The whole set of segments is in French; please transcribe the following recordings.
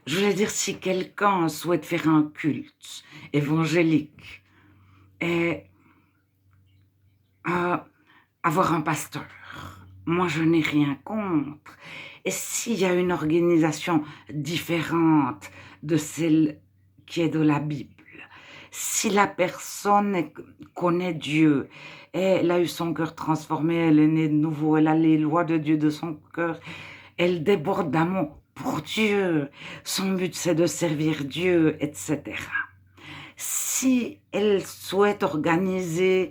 Je voulais dire, si quelqu'un souhaite faire un culte évangélique et euh, avoir un pasteur, moi je n'ai rien contre. Et s'il y a une organisation différente de celle qui est de la Bible, si la personne connaît Dieu, elle a eu son cœur transformé, elle est née de nouveau, elle a les lois de Dieu de son cœur, elle déborde d'amour pour Dieu, son but c'est de servir Dieu, etc. Si elle souhaite organiser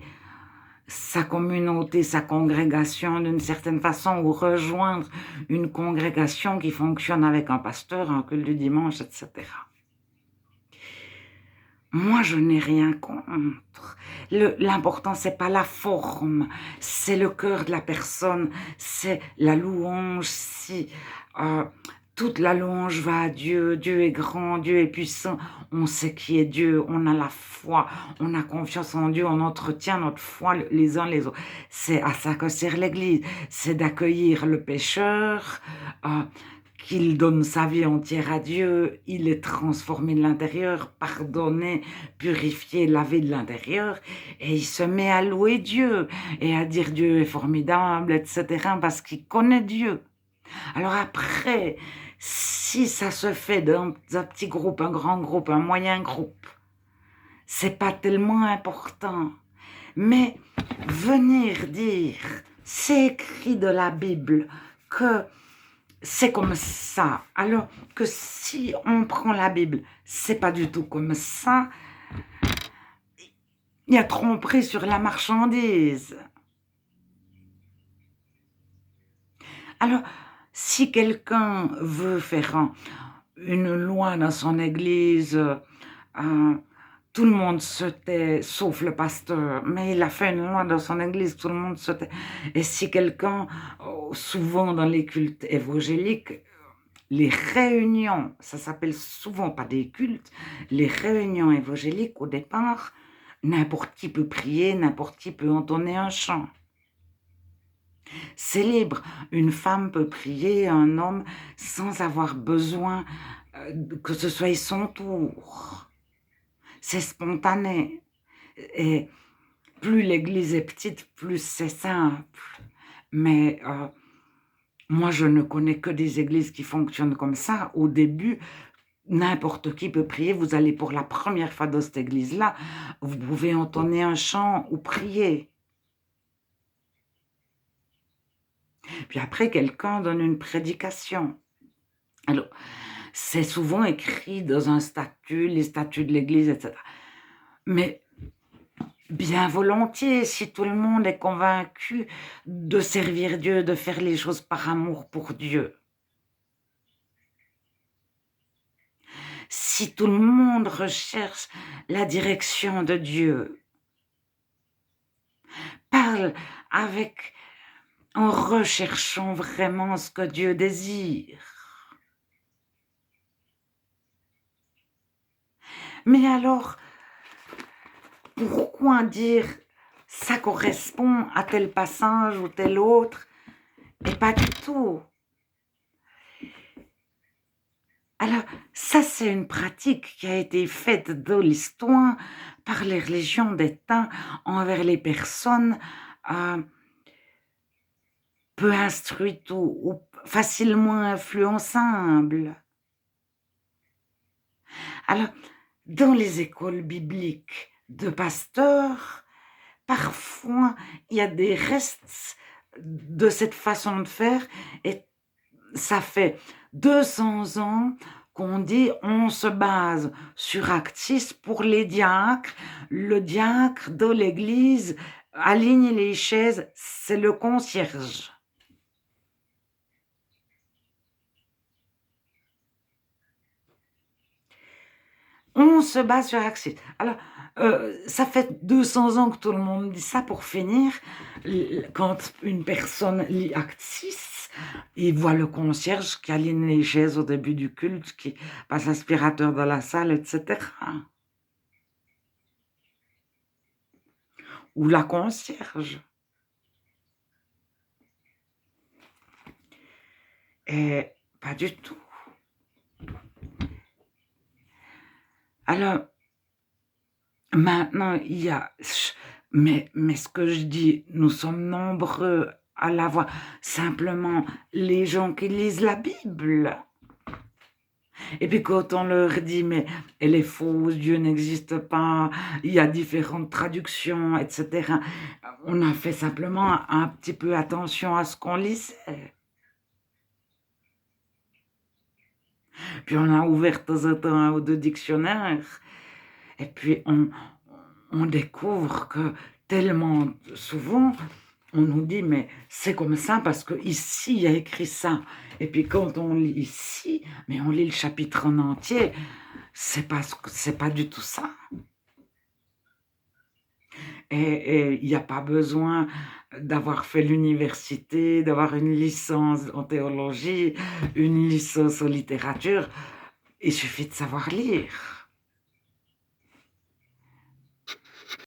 sa communauté, sa congrégation d'une certaine façon, ou rejoindre une congrégation qui fonctionne avec un pasteur, un culte du dimanche, etc. Moi, je n'ai rien contre. L'important, c'est pas la forme, c'est le cœur de la personne, c'est la louange. Si euh, toute la louange va à Dieu, Dieu est grand, Dieu est puissant, on sait qui est Dieu, on a la foi, on a confiance en Dieu, on entretient notre foi les uns les autres. C'est à ça que sert l'Église, c'est d'accueillir le pécheur, euh, qu'il donne sa vie entière à Dieu, il est transformé de l'intérieur, pardonné, purifié, lavé de l'intérieur, et il se met à louer Dieu et à dire Dieu est formidable, etc., parce qu'il connaît Dieu. Alors après, si ça se fait dans un petit groupe, un grand groupe, un moyen groupe, c'est pas tellement important. Mais venir dire, c'est écrit de la Bible que c'est comme ça. Alors que si on prend la Bible, c'est pas du tout comme ça. Il y a tromperie sur la marchandise. Alors, si quelqu'un veut faire une loi dans son église, tout le monde se tait, sauf le pasteur, mais il a fait une loi dans son église, tout le monde se tait. Et si quelqu'un, souvent dans les cultes évangéliques, les réunions, ça s'appelle souvent pas des cultes, les réunions évangéliques, au départ, n'importe qui peut prier, n'importe qui peut entonner un chant. C'est libre. Une femme peut prier, un homme, sans avoir besoin que ce soit son tour. C'est spontané. Et plus l'église est petite, plus c'est simple. Mais moi, je ne connais que des églises qui fonctionnent comme ça. Au début, n'importe qui peut prier. Vous allez pour la première fois dans cette église-là, vous pouvez entonner un chant ou prier. Puis après, quelqu'un donne une prédication. Alors, c'est souvent écrit dans un statut, les statuts de l'église, etc. Mais bien volontiers, si tout le monde est convaincu de servir Dieu, de faire les choses par amour pour Dieu. Si tout le monde recherche la direction de Dieu, parle avec, en recherchant vraiment ce que Dieu désire. Mais alors, pourquoi dire ça correspond à tel passage ou tel autre et pas du tout? Alors, ça, c'est une pratique qui a été faite dans l'histoire par les religions des temps envers les personnes peu instruites ou facilement influençables. Alors, dans les écoles bibliques de pasteurs, parfois, il y a des restes de cette façon de faire et ça fait 200 ans qu'on dit on se base sur Actis pour les diacres. Le diacre de l'église aligne les chaises, c'est le concierge. On se base sur Actis. Alors, ça fait 200 ans que tout le monde dit ça. Pour finir, quand une personne lit Actis, il voit le concierge qui aligne les chaises au début du culte, qui passe l'aspirateur dans la salle, etc. Ou la concierge. Et pas du tout. Alors, maintenant, il y a mais ce que je dis, nous sommes nombreux à l'avoir. Simplement, les gens qui lisent la Bible. Et puis quand on leur dit: «Mais elle est fausse, Dieu n'existe pas, il y a différentes traductions» et cetera, on a fait simplement un petit peu attention à ce qu'on lisait. Puis on a ouvert de temps en temps 1 ou 2 dictionnaires et puis on découvre que tellement souvent, on nous dit: «Mais c'est comme ça parce que ici il y a écrit ça» et puis quand on lit ici, mais on lit le chapitre en entier, c'est pas du tout ça et il y a pas besoin d'avoir fait l'université, d'avoir une licence en théologie, une licence en littérature, il suffit de savoir lire.